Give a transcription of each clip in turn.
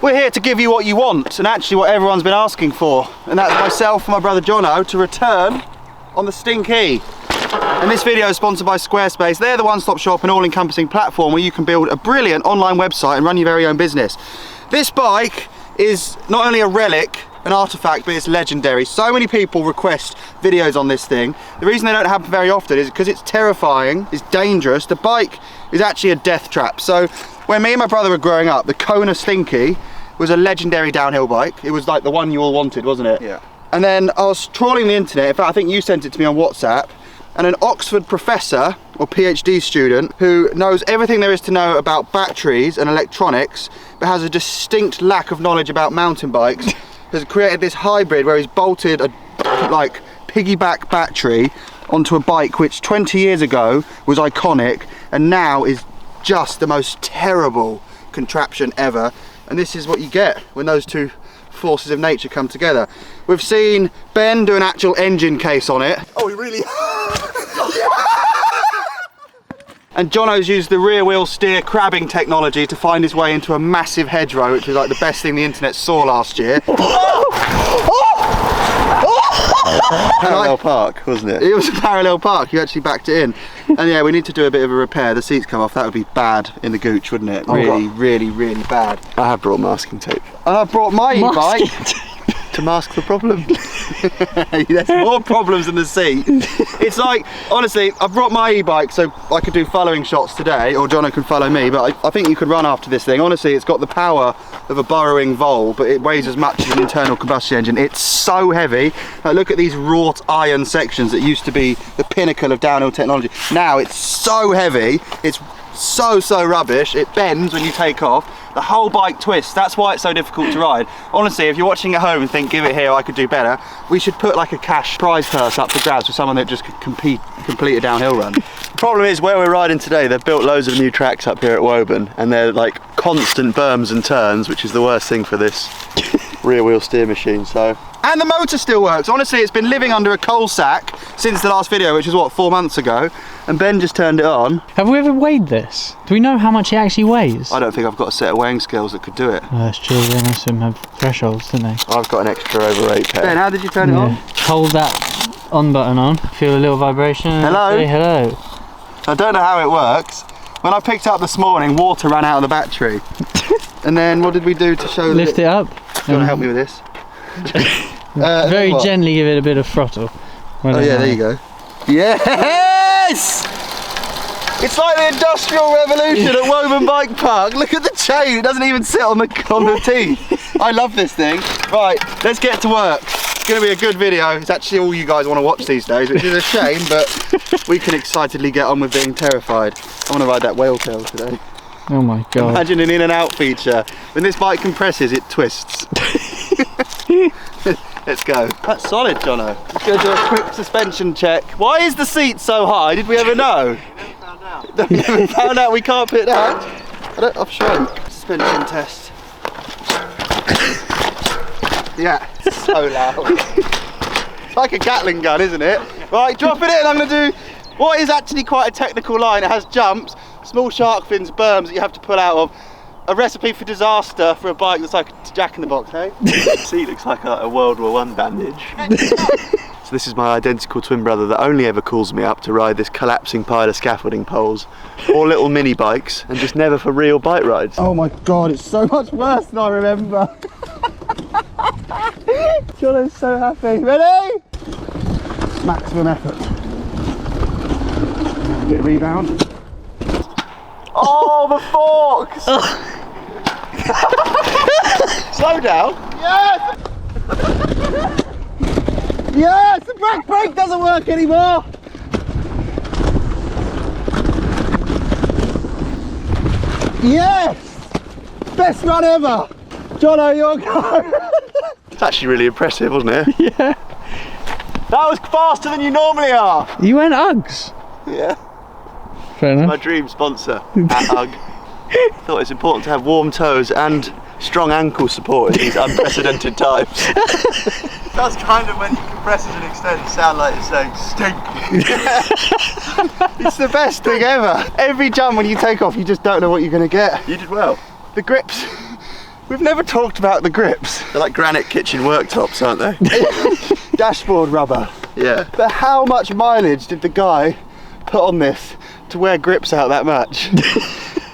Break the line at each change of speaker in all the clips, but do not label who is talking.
We're here to give you what you want, and actually what everyone's been asking for, and that's myself and my brother Jono to return on the Stinky. And this video is sponsored by Squarespace. They're the one-stop shop and all-encompassing platform where you can build a brilliant online website and run your very own business. This bike is not only a relic, an artifact, but it's legendary. So many people request videos on this thing. The reason they don't happen very often is because it's terrifying, it's dangerous. The bike is actually a death trap. So when me and my brother were growing up, the Kona Stinky was a legendary downhill bike. It was like the one you all wanted, wasn't it? Yeah. And then I was trawling the internet. In fact, I think you sent it to me on WhatsApp. And an Oxford professor or PhD student who knows everything there is to know about batteries and electronics, but has a distinct lack of knowledge about mountain bikes, has created this hybrid where he's bolted a like piggyback battery onto a bike which 20 years ago was iconic and now is just the most terrible contraption ever. And this is what you get when those two forces of nature come together. We've seen Ben do an actual engine case on it. Oh, he really... And Jono's used the rear wheel steer crabbing technology to find his way into a massive hedgerow, which was like the best thing the internet saw last year. Parallel park, wasn't it? It was a parallel park, you actually backed it in. And yeah, we need to do a bit of a repair. The seats come off, that would be bad in the gooch, wouldn't it? Really bad. I have brought masking tape. And I brought my e-bike to mask the problem. There's more problems than the seat. It's like, honestly, I brought my e-bike so I could do following shots today, or Jono can follow me, but I think you could run after this thing. Honestly, it's got the power of a burrowing vole, but it weighs as much as an internal combustion engine. It's so heavy. Like, look at these wrought iron sections that used to be the pinnacle of downhill technology. Now it's so heavy, it's so rubbish, it bends when you take off. The whole bike twists, that's why it's so difficult to ride. Honestly, if you're watching at home and think, give it here, I could do better, we should put like a cash prize purse up for grabs for someone that just could complete a downhill run. The problem is, where we're riding today, they've built loads of new tracks up here at Woburn, and they're like constant berms and turns, which is the worst thing for this rear wheel steer machine, so. And the motor still works. Honestly, it's been living under a coal sack since the last video, which was what, 4 months ago, and Ben just turned it on.
Have we ever weighed this? Do we know how much it actually weighs?
I don't think I've got a set of weighing scales that could do it.
Oh, that's true, they must have thresholds, don't they?
I've got an extra over 8 pair. Ben, how did you turn it on?
Hold that on button on, feel a little vibration.
Hello?
Say hello.
I don't know how it works. When I picked it up this morning, water ran out of the battery. And then what did we do to show
Lift it up.
You want to help me with this?
Very gently give it a bit of throttle.
Oh yeah, there you go. Yes! It's like the Industrial Revolution at Woburn Bike Park. Look at the chain, it doesn't even sit on the teeth. I love this thing. Right, let's get to work. It's going to be a good video. It's actually all you guys want to watch these days, which is a shame, but we can excitedly get on with being terrified. I want to ride that whale tail today.
Oh my god.
Imagine an in and out feature. When this bike compresses, it twists. Let's go. That's solid, Jono. Let's go do a quick suspension check. Why is the seat so high? Did we ever know? We never found out. We never found out we can't put that. I've shrunk. Suspension test. Yeah, it's so loud. It's like a Gatling gun, isn't it? Right, drop it in. I'm going to do what is actually quite a technical line. It has jumps, small shark fins, berms that you have to pull out of. A recipe for disaster for a bike that's like a jack-in-the-box, hey? The seat looks like a World War I bandage. So this is my identical twin brother that only ever calls me up to ride this collapsing pile of scaffolding poles, or little mini bikes, and just never for real bike rides. Oh my god, it's so much worse than I remember. Jono's so happy. Ready? Maximum effort. Bit of rebound. Oh, the forks! Slow down. Yes! Yes! The back brake doesn't work anymore! Yes! Best run ever! Jono, your go! It's actually really impressive, wasn't it?
Yeah.
That was faster than you normally are!
You went Uggs?
Yeah.
Fair enough.
My dream sponsor at UGG. Thought it's important to have warm toes and strong ankle support in these unprecedented times. That's kind of when you compress as an extent, you sound like you're saying stinky. It's the best thing ever. Every jump when you take off, you just don't know what you're going to get. You did well. The grips We've never talked about the grips.
They're like granite kitchen worktops, aren't they?
Dashboard rubber.
Yeah.
But how much mileage did the guy put on this to wear grips out that much?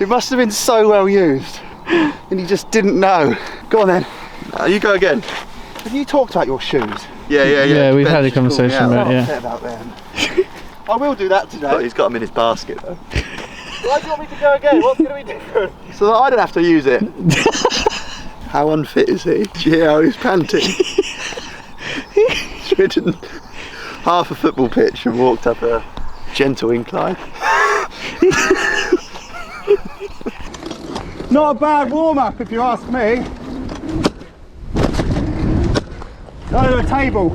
It must have been so well used. And he just didn't know. Go on then.
You go again.
Have you talked about your shoes?
Yeah.
We've had a conversation about it,
Upset about them. I will do that today.
But he's got them in his basket though.
Why do you want me to go again? What's going to be different?
So that I don't have to use it. How unfit is he? Do you hear how he's panting? He's ridden half a football pitch and walked up a gentle incline.
Not a bad warm-up if you ask me. Under a table.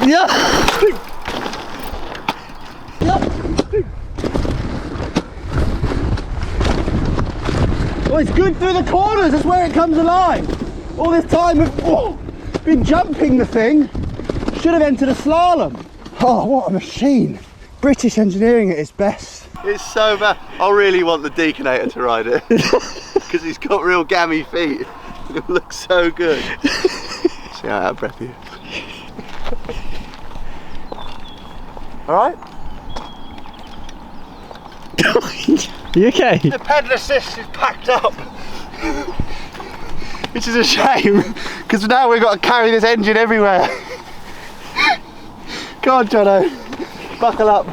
Yeah.
Well, it's good through the corners, that's where it comes alive. All this time I've been jumping the thing. Should have entered a slalom. Oh, what a machine. British engineering at its best.
It's so bad. I really want the Deaconator to ride it. Because he's got real gammy feet. It looks so good. See how out of breath he is. Alright?
You okay?
The pedal assist is packed up. Which is a shame, because now we've got to carry this engine everywhere. Go on, Jono, buckle up.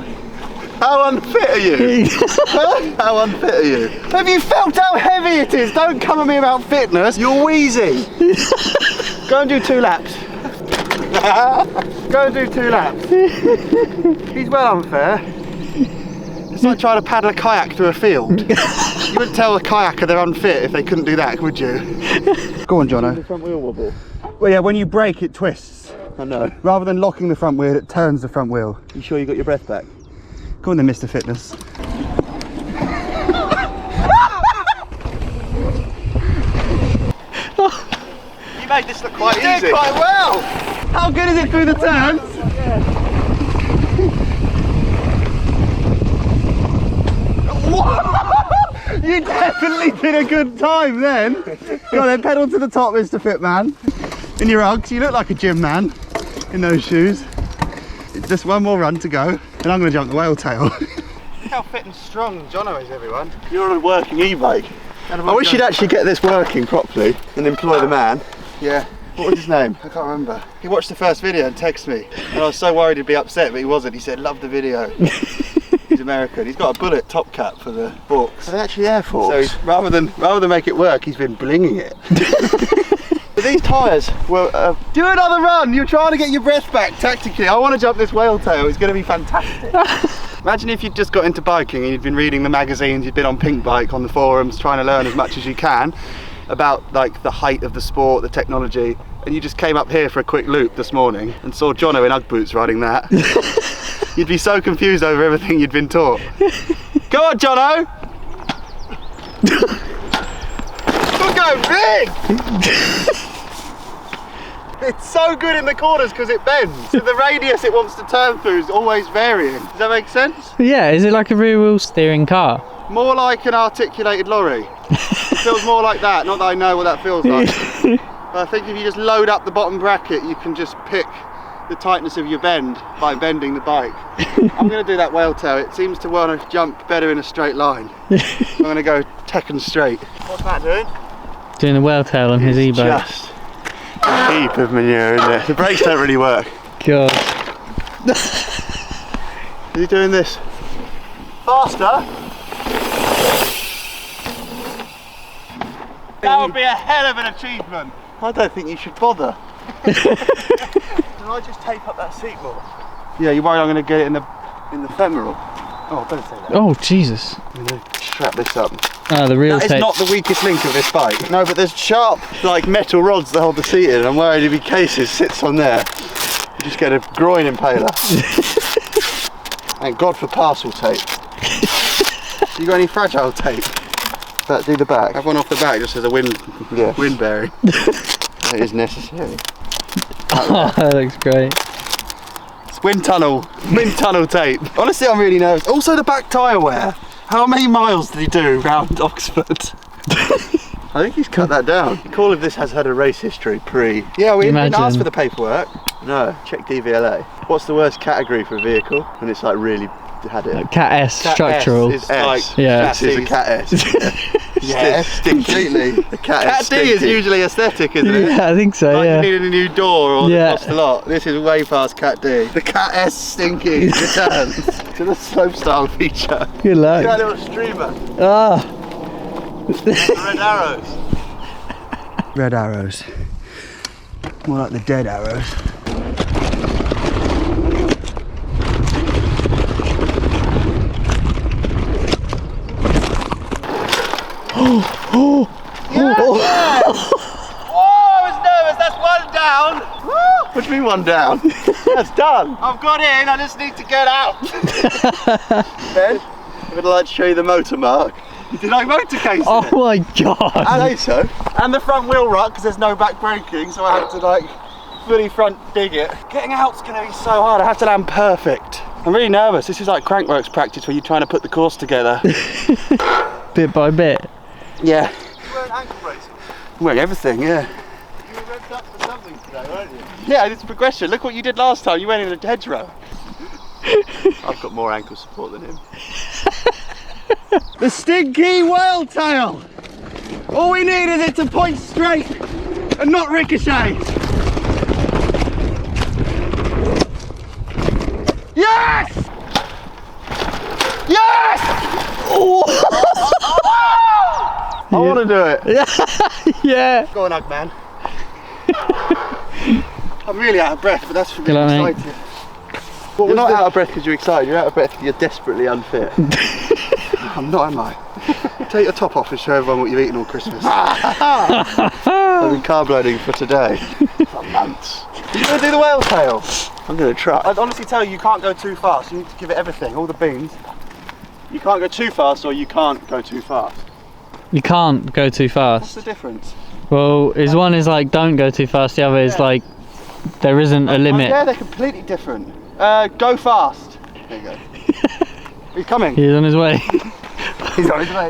How unfit are you? Huh? How unfit are you?
Have you felt how heavy it is? Don't come at me about fitness.
You're wheezy.
Go and do 2 laps. Go and do 2 laps. He's well unfair. It's like trying to paddle a kayak through a field. You wouldn't tell a kayaker they're unfit if they couldn't do that, would you? Go on, Jono.
The front wheel wobble.
Well, yeah, when you brake, it twists.
I know.
Rather than locking the front wheel, it turns the front wheel.
You sure you got your breath back?
Go on then, Mr. Fitness.
You made this look quite
You
easy.
did quite well. How good is it through the turns? You definitely did a good time then. Go on then, pedal to the top, Mr. Fitman. In your Uggs, you look like a gym man in those shoes. It's just one more run to go, and I'm going to jump the whale tail. Look how fit and strong Jono is, everyone.
You're on a working e-bike. I wish you'd actually get this working properly and employ the man.
Yeah.
What was his name?
I can't remember. He watched the first video and texted me, and I was so worried he'd be upset, but he wasn't. He said, "Love the video." He's American. He's got a bullet top cap for the forks.
Are they actually Air Force?
So he's, rather than make it work, he's been blinging it.
But these tyres were...
Do another run. You're trying to get your breath back tactically. I want to jump this whale tail. It's going to be fantastic. Imagine if you'd just got into biking and you'd been reading the magazines, you'd been on Pink Bike on the forums, trying to learn as much as you can about like the height of the sport, the technology, and you just came up here for a quick loop this morning and saw Jono in Ugg boots riding that. You'd be so confused over everything you'd been taught. Go on, Jono! We're going big! It's so good in the corners because it bends. So the radius it wants to turn through is always varying. Does that make sense?
Yeah, is it like a rear wheel steering car?
More like an articulated lorry. It feels more like that, not that I know what that feels like. But I think if you just load up the bottom bracket, you can just pick the tightness of your bend by bending the bike. I'm going to do that whale tail. It seems to want to jump better in a straight line. I'm going to go Tekken straight. What's Matt doing?
Doing a whale tail on his e-bike.
Just a heap of manure in there. The brakes don't really work.
God.
Is he doing this faster? That would be a hell of an achievement.
I don't think you should bother.
Can I just tape up that seat more? Yeah, you're worried I'm going to get it in the femoral? Oh, I better say that.
Oh, Jesus.
I'm going to strap this up.
Ah, the real
That is not the weakest link of this bike.
No, but there's sharp, like metal rods that hold the seat in. I'm worried if he cases sits on there, you just get a groin impaler. Thank God for parcel tape.
You got any fragile tape?
But do the back.
Have one off the back just as a wind bearing.
It is necessary.
Oh, that looks great.
It's wind tunnel tape. Honestly, I'm really nervous. Also the back tyre wear. How many miles did he do round Oxford?
I think he's cut that down. All of this has had a race history pre. Yeah, we didn't ask for the paperwork. No, check DVLA. What's the worst category for a vehicle? And it's like really had it.
Cat S structural.
S is like,
yeah.
This is a Cat S.
Yes,
completely. The Cat
D is usually aesthetic, isn't it?
Yeah, I think so.
Like
Yeah.
you needed a new door or it cost a lot. This is way past Cat D. The Cat S Stinky returns to the slopestyle feature.
Good luck.
That little streamer.
Ah.
Red arrows.
Red arrows. More like the dead arrows.
Oh, I was nervous, that's one down. What do you mean one down? That's done. I've got in, I just need to get out. Ben, I would like to show you the motor mark. You did like motor casing.
Oh my god.
I think so.
And the front wheel rut, because there's no back braking, so I have to like fully front dig it. Getting out's going to be so hard, I have to land perfect. I'm really nervous. This is like Crankworks practice where you're trying to put the course together.
Bit by bit.
Yeah.
You weren't ankle bracing.
Well, everything, yeah.
You were revved up for something today, weren't you?
Yeah, it's progression. Look what you did last time. You went in a hedgerow.
I've got more ankle support than him.
The stinky whale tail. All we need is it to point straight and not ricochet. Yes! Yes!
I want to do it.
Yeah.
Go on, Ugman. I'm really out of breath, but that's for
Good
being
luck,
excited.
You're not out of breath because you're excited, you're out of breath because you're desperately unfit.
I'm not, am I?
Take your top off and show everyone what you've eaten all Christmas. I've been carb loading for today. For months.
You gonna do the whale tail?
I'm going to try.
I'd honestly tell you, you can't go too fast. You need to give it everything, all the beans. You can't go too fast or you can't go too fast.
You can't go too
What's
fast.
the difference?
Well, one is like don't go too fast. The other is like there isn't a limit.
Yeah, they're completely different. Go fast. There you go. He's coming.
He's on his way.
He's on his way.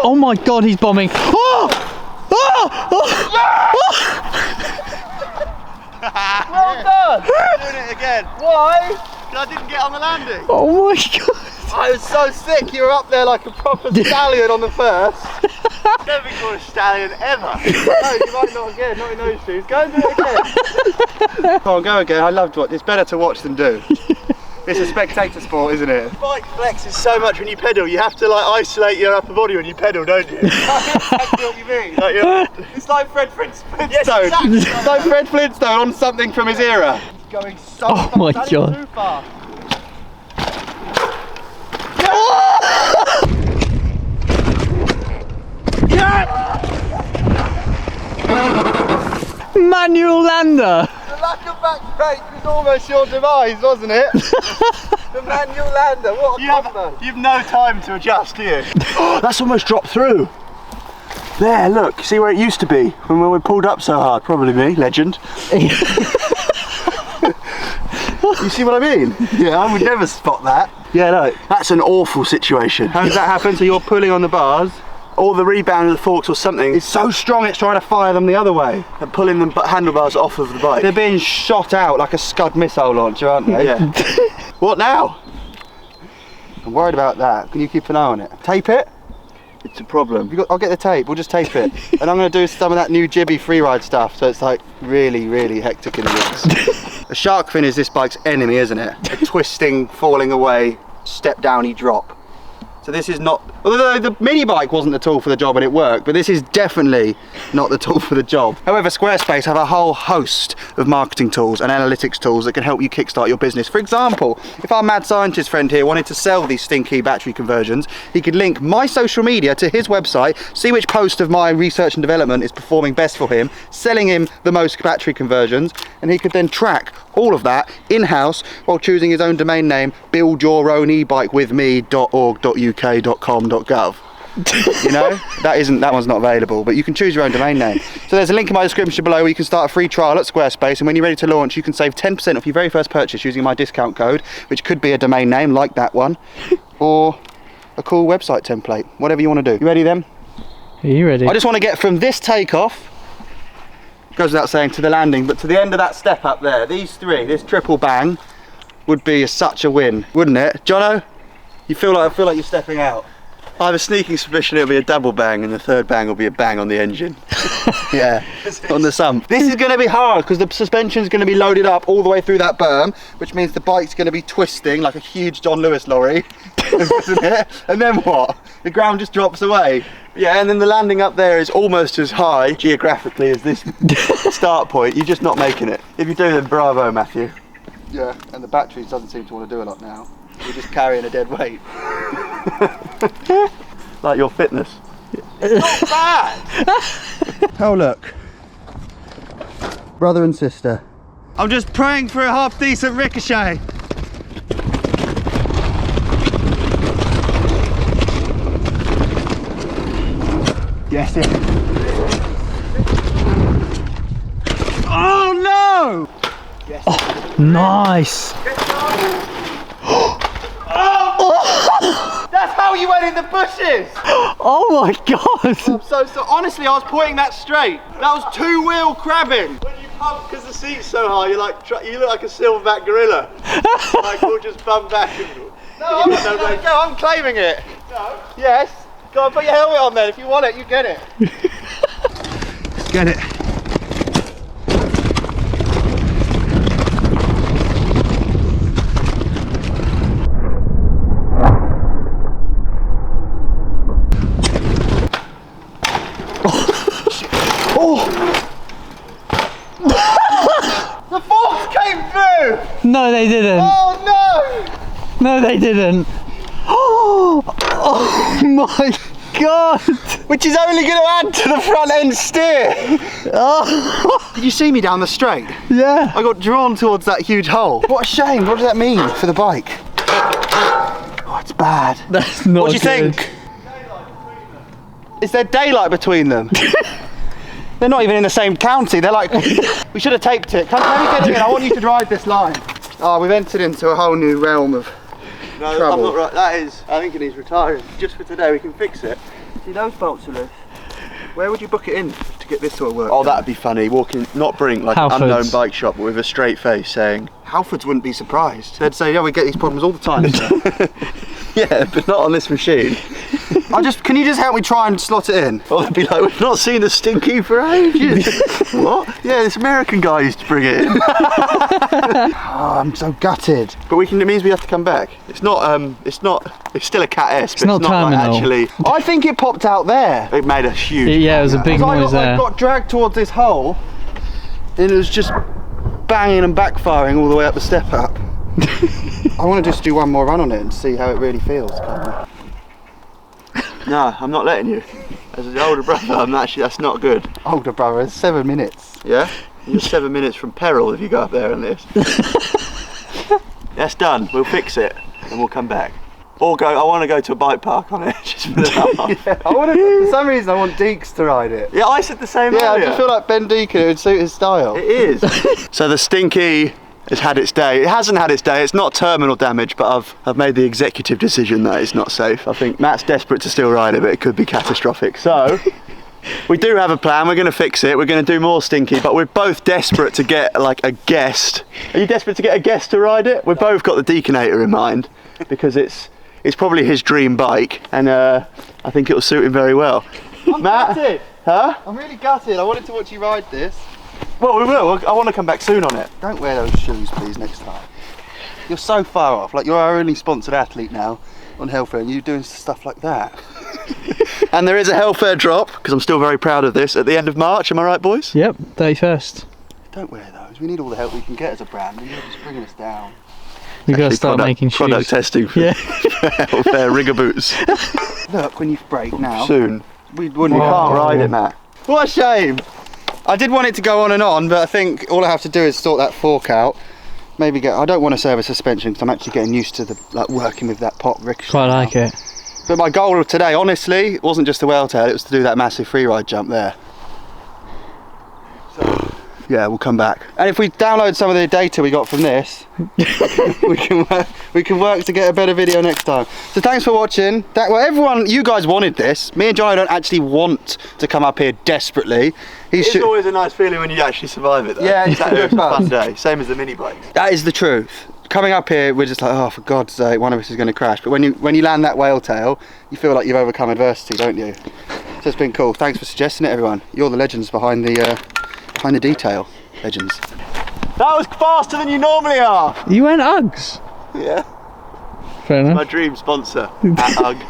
Oh my god, he's bombing. Oh! Oh! Oh!
Well done!
Doing it again.
Why?
Because I didn't get on the landing.
Oh my god.
I was so sick. You were up there like a proper stallion on the first.
Never been called a stallion ever.
No, you might not again. Not in those shoes. Go and do it again. Come on, go again. I loved what. It's better to watch than do. It's a spectator sport, isn't it?
Bike flexes so much when you pedal. You have to like isolate your upper body when you pedal, don't you?
That's exactly what you mean.
Like, you're...
It's like Fred Flintstone.
Yes, exactly.
It's like Fred Flintstone on something from his era. Going so
Oh
fast.
my
That is
God.
too fast.
Manual lander.
The lack of back brake was almost your demise, wasn't it? The manual lander, what a combo.
You've no time to adjust, do you?
Oh, that's almost dropped through. There, look, see where it used to be when we pulled up so hard? Probably me, legend. You see what I mean?
Yeah, I would never spot that.
Yeah, no, that's an awful situation. How does that happen? So you're pulling on the bars, or the rebound of the forks or something is so strong it's trying to fire them the other way and pulling the handlebars off of the bike. They're being shot out like a Scud missile launcher, aren't they?
Yeah.
What now? I'm worried about that. Can you keep an eye on it? Tape it?
It's a problem.
I'll get the tape, we'll just tape it. And I'm going to do some of that new jibby freeride stuff, so it's like really, really hectic in the wheels. A shark fin is this bike's enemy, isn't it? A twisting, falling away, step downy drop. So this is not, although the mini bike wasn't the tool for the job and it worked, but this is definitely not the tool for the job. However, Squarespace have a whole host of marketing tools and analytics tools that can help you kickstart your business. For example, if our mad scientist friend here wanted to sell these stinky battery conversions, he could link my social media to his website, see which post of my research and development is performing best for him, selling him the most battery conversions, and he could then track all of that in-house while choosing his own domain name, buildyourownebikewithme.org.uk.com.gov. You know, that one's not available, but you can choose your own domain name. So there's a link in my description below where you can start a free trial at Squarespace, and when you're ready to launch, you can save 10% off your very first purchase using my discount code, which could be a domain name like that one, or a cool website template, whatever you want to do. You ready then?
Are you ready?
I just want to get from this takeoff, goes without saying, to the landing, but to the end of that step up there, these three, this triple bang, would be such a win, wouldn't it? Jono, I feel like you're stepping out.
I have a sneaking suspicion it'll be a double bang, and the third bang will be a bang on the engine.
Yeah, on the sump. This is going to be hard because the suspension's going to be loaded up all the way through that berm, which means the bike's going to be twisting like a huge John Lewis lorry, isn't it? And then what? The ground just drops away. Yeah, and then the landing up there is almost as high geographically as this start point. You're just not making it. If you do, then bravo, Matthew. Yeah, and the battery doesn't seem to want to do a lot now. You're just carrying a dead weight.
Like your fitness.
It's not bad! Oh look. Brother and sister. I'm just praying for a half decent ricochet. Yes, yes. Oh no! Yes.
Oh, nice.
That's how you went in the bushes!
Oh my god!
So honestly, I was pointing that straight. That was two-wheel crabbing.
When you pump because the seat's so high, you look like a silverback gorilla. Like we'll just bum back.
No, I'm claiming it.
No.
Yes. Go on, put your helmet on then. If you want it, you get it. Get it. The forks came through!
No, they didn't.
Oh no!
No, they didn't. Oh my god!
Which is only going to add to the front end steer.
Oh.
Did you see me down the straight?
Yeah.
I got drawn towards that huge hole. What a shame. What does that mean for the bike? Oh, it's bad.
That's not
What do you
good.
think? Is there daylight between them? They're not even in the same county. They're like, we should have taped it. Can we get in? I want you to ride this line. Oh, we've entered into a whole new realm of
No,
trouble.
I'm not right. That is, I think it needs retiring. Just for today, we can fix it.
See, those bolts are loose. Where would you book it in to get this sort of work?
Oh, that'd be funny. Walking, not Brink, like
Halfords.
an unknown bike shop, but with a straight face saying,
Halfords wouldn't be surprised. They'd say, yeah, we get these problems all the time.
yeah, but not on this machine.
Can you just help me try and slot it in?
Well, they'd be like, we've not seen the Stinky for ages. What? Yeah, this American guy used to bring it in.
Oh, I'm so gutted.
But it means we have to come back. It's still a Cat S, but
not
it's not like
terminal.
actually,
I think it popped out there.
it made a huge
Yeah, it was a big
I
noise there.
got dragged towards this hole and it was just banging and backfiring all the way up the step up. I want to just do one more run on it and see how it really feels.
No, I'm not letting you. As an older brother, that's not good.
Older brother, it's 7 minutes.
Yeah? You're 7 minutes from peril if you go up there on this. That's done, we'll fix it and we'll come back. Or I want to go to a bike park on it just for the laugh.
Yeah, for some reason I want Deeks to ride it.
Yeah, I said the same
Yeah,
earlier.
I just feel like Ben Deacon, it would suit his style.
It is. So the Stinky has had its day. It hasn't had its day. It's not terminal damage, but I've made the executive decision that it's not safe. I think Matt's desperate to still ride it, but it could be catastrophic. So we do have a plan. We're going to fix it. We're going to do more Stinky, but we're both desperate to get like a guest. Are you desperate to get a guest to ride it? We've both got the Deaconator in mind because it's probably his dream bike, and I think it'll suit him very well.
I'm gutted.
Huh?
I'm really gutted. I wanted to watch you ride this.
Well, we will. I want to come back soon on it.
Don't wear those shoes, please, next time. You're so far off. Like, you're our only sponsored athlete now on Hellfair, and you're doing stuff like that.
And there is a Hellfair drop, because I'm still very proud of this, at the end of March. Am I right, boys?
Yep, 31st.
Don't wear those. We need all the help we can get as a brand, and you're just bringing us down.
We gotta
Actually,
start making shoes.
Product testing for
Yeah.
Hellfair rigger boots.
Look, when you brake now,
Soon.
we wouldn't.
You
Wow.
can't ride it, Matt.
What a shame. I did want it to go on and on, but I think all I have to do is sort that fork out. Maybe I don't want to service suspension because I'm actually getting used to working with that pop ricochet.
Quite
now.
like it.
But my goal of today, honestly, it wasn't just the whale tail, it was to do that massive free ride jump there. So, yeah, we'll come back. And if we download some of the data we got from this, we can work to get a better video next time. So thanks for watching. Well, everyone, you guys wanted this. Me and Jono don't actually want to come up here desperately.
It's always a nice feeling when you actually survive it though.
Yeah, it's
a fun day. Same as the mini bikes.
That is the truth. Coming up here, we're just like, oh, for God's sake, one of us is going to crash. But when you land that whale tail, you feel like you've overcome adversity, don't you? So it's been cool. Thanks for suggesting it, everyone. You're the legends behind the detail. Legends.
That was faster than you normally are.
You went Uggs.
Yeah.
Fair enough.
My dream sponsor at Ugg.